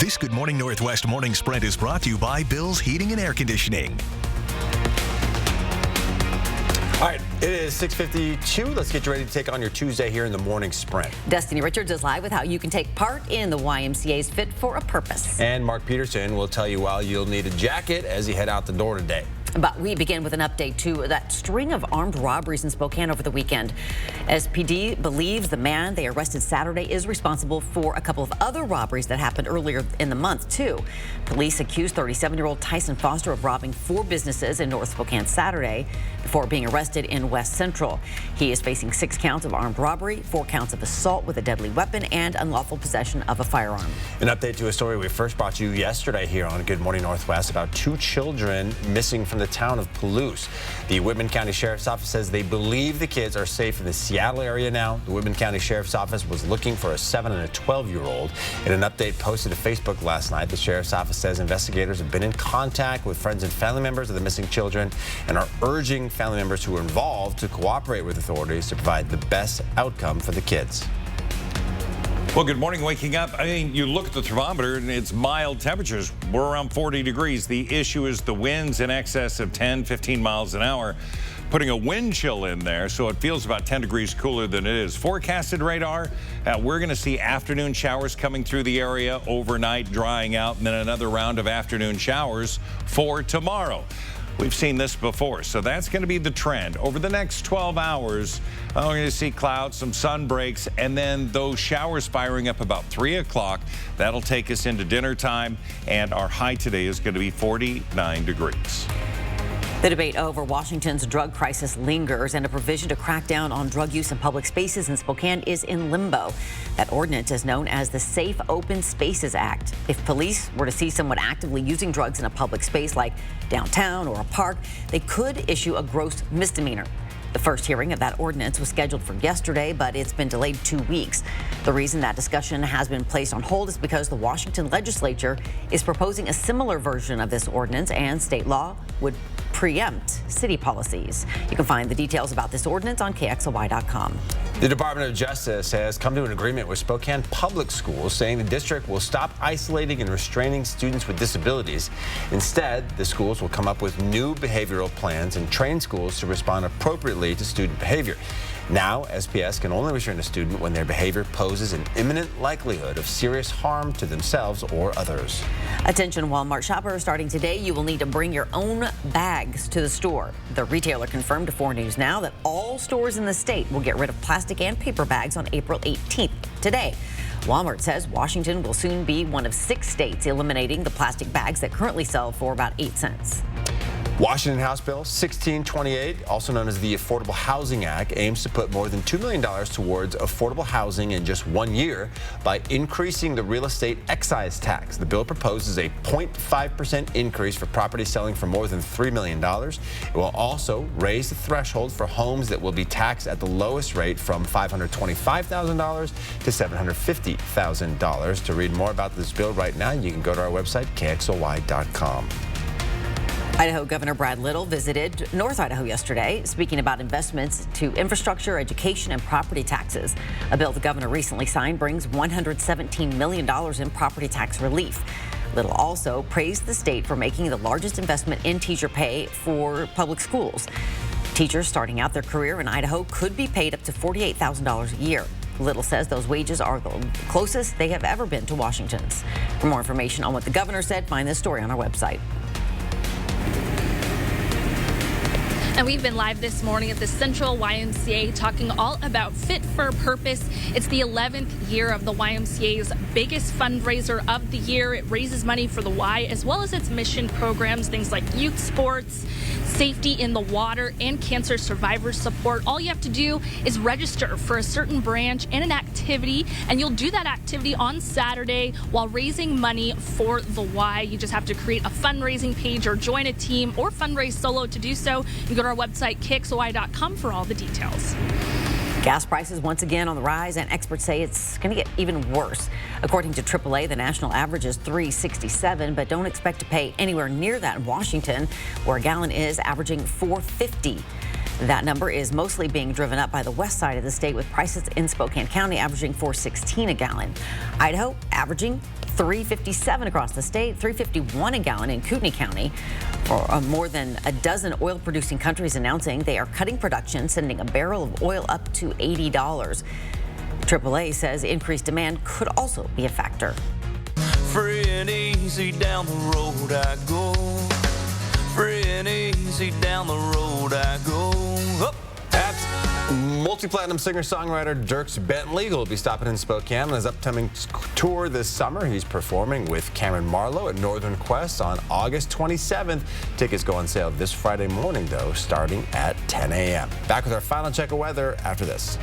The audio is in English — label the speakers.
Speaker 1: This Good Morning Northwest morning spread is brought to you by Bill's Heating and Air Conditioning.
Speaker 2: All right, it is 6:52. Let's get you ready to take on your Tuesday here in the morning sprint.
Speaker 3: Destiny Richards is live with how you can take part in the YMCA's Fit for a Purpose.
Speaker 2: And Mark Peterson will tell you why you'll need a jacket as you head out the door today.
Speaker 3: But we begin with an update to that string of armed robberies in Spokane over the weekend. SPD believes the man they arrested Saturday is responsible for a couple of other robberies that happened earlier in the month, too. Police accused 37-year-old Tyson Foster of robbing 4 businesses in North Spokane Saturday before being arrested in West Central. He is facing 6 counts of armed robbery, 4 counts of assault with a deadly weapon, and unlawful possession of a firearm.
Speaker 2: An update to a story we first brought you yesterday here on Good Morning Northwest about 2 children missing from the town of Palouse. The Whitman County Sheriff's Office says they believe the kids are safe in the Seattle area now. The Whitman County Sheriff's Office was looking for a 7 and a 12-year-old. In an update posted to Facebook last night, the Sheriff's Office says investigators have been in contact with friends and family members of the missing children and are urging family members who are involved to cooperate with authorities to provide the best outcome for the kids.
Speaker 4: Well, good morning. Waking up, I mean, you look at the thermometer and it's mild temperatures. We're around 40 degrees. The issue is the winds in excess of 10, 15 miles an hour, putting a wind chill in there, so it feels about 10 degrees cooler than it is. Forecasted radar, we're going to see afternoon showers coming through the area overnight, drying out, and then another round of afternoon showers for tomorrow. We've seen this before, so that's going to be the trend. Over the next 12 hours, we're going to see clouds, some sun breaks, and then those showers firing up about 3 o'clock. That'll take us into dinner time, and our high today is going to be 49 degrees.
Speaker 3: The debate over Washington's drug crisis lingers, and a provision to crack down on drug use in public spaces in Spokane is in limbo. That ordinance is known as the Safe Open Spaces Act. If police were to see someone actively using drugs in a public space like downtown or a park, they could issue a gross misdemeanor. The first hearing of that ordinance was scheduled for yesterday, but it's been delayed 2 weeks. The reason that discussion has been placed on hold is because the Washington legislature is proposing a similar version of this ordinance, and state law would preempt city policies. You can find the details about this ordinance on KXLY.com.
Speaker 2: The Department of Justice has come to an agreement with Spokane Public Schools, saying the district will stop isolating and restraining students with disabilities. Instead, the schools will come up with new behavioral plans and train schools to respond appropriately to student behavior. Now, SPS can only restrain a student when their behavior poses an imminent likelihood of serious harm to themselves or others.
Speaker 3: Attention Walmart shoppers, starting today, you will need to bring your own bags to the store. The retailer confirmed to 4 News Now that all stores in the state will get rid of plastic and paper bags on April 18th, today. Walmart says Washington will soon be one of 6 states eliminating the plastic bags that currently sell for about 8 cents.
Speaker 2: Washington House Bill 1628, also known as the Affordable Housing Act, aims to put more than $2 million towards affordable housing in just 1 year by increasing the real estate excise tax. The bill proposes a 0.5% increase for property selling for more than $3 million. It will also raise the threshold for homes that will be taxed at the lowest rate from $525,000 to $750,000. To read more about this bill right now, you can go to our website, KXLY.com.
Speaker 3: Idaho Governor Brad Little visited North Idaho yesterday, speaking about investments to infrastructure, education, and property taxes. A bill the governor recently signed brings $117 million in property tax relief. Little also praised the state for making the largest investment in teacher pay for public schools. Teachers starting out their career in Idaho could be paid up to $48,000 a year. Little says those wages are the closest they have ever been to Washington's. For more information on what the governor said, find this story on our website.
Speaker 5: And we've been live this morning at the Central YMCA talking all about Fit for a Purpose. It's the 11th year of the YMCA's biggest fundraiser of the year. It raises money for the Y as well as its mission programs, things like youth sports, safety in the water, and cancer survivor support. All you have to do is register for a certain branch and an activity, and you'll do that activity on Saturday while raising money for the Y. You just have to create a fundraising page or join a team or fundraise solo. To do so, you go to our website, KXLY.com, for all the details.
Speaker 3: Gas prices once again on the rise, and experts say it's going to get even worse. According to AAA, the national average is $3.67, but don't expect to pay anywhere near that in Washington, where a gallon is averaging $4.50. That number is mostly being driven up by the west side of the state, with prices in Spokane County averaging $4.16 a gallon. Idaho averaging $3.57 across the state, $3.51 a gallon in Kootenai County. More than a dozen oil-producing countries announcing they are cutting production, sending a barrel of oil up to $80. AAA says increased demand could also be a factor.
Speaker 6: Free and easy down the road I go. Free and easy down the road I go. Up.
Speaker 2: Multi-platinum singer-songwriter Dierks Bentley will be stopping in Spokane on his upcoming tour this summer. He's performing with Cameron Marlowe at Northern Quest on August 27th. Tickets go on sale this Friday morning, though, starting at 10 a.m. Back with our final check of weather after this.